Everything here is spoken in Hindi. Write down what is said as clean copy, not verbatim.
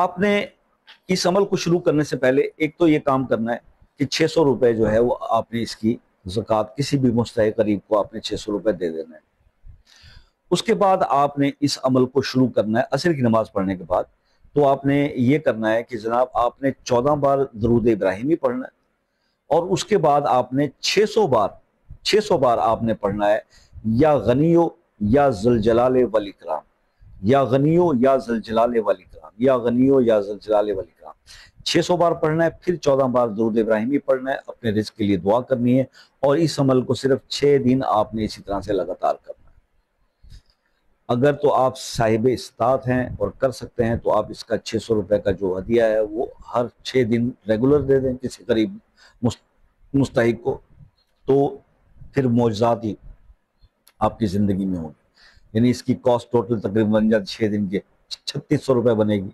आपने इस अमल को शुरू करने से पहले एक तो ये काम करना है कि 600 रुपए जो है वो आपने इसकी ज़कात किसी भी मुस्तहिक गरीब को आपने 600 रुपए दे देना है। उसके बाद आपने इस अमल को शुरू करना है असर की नमाज पढ़ने के बाद। तो आपने ये करना है कि जनाब आपने 14 बार दरूद इब्राहिमी पढ़ना है और उसके बाद आपने 600 बार आपने पढ़ना है या गनियो या ज़ुल वल इकराम, या गनियो या ज़ुल वल इकराम, या गनियो या ज़ुल वल इकराम। 600 बार पढ़ना है, फिर 14 बार दरूद इब्राहिमी पढ़ना है, अपने रिज़्क़ के लिए दुआ करनी है और इस अमल को सिर्फ 6 दिन आपने इसी तरह से लगातार करना है। अगर तो आप साहिब इस्तात हैं और कर सकते हैं तो आप इसका 600 रुपए का जो हदिया है वो हर 6 दिन रेगुलर दे दें किसी गरीब मुस्तहिक को, तो फिर मौजज़ात ही आपकी ज़िंदगी में होगी। यानी इसकी कॉस्ट टोटल तकरीबन बन जाती 6 दिन के 3600 रुपये बनेगी।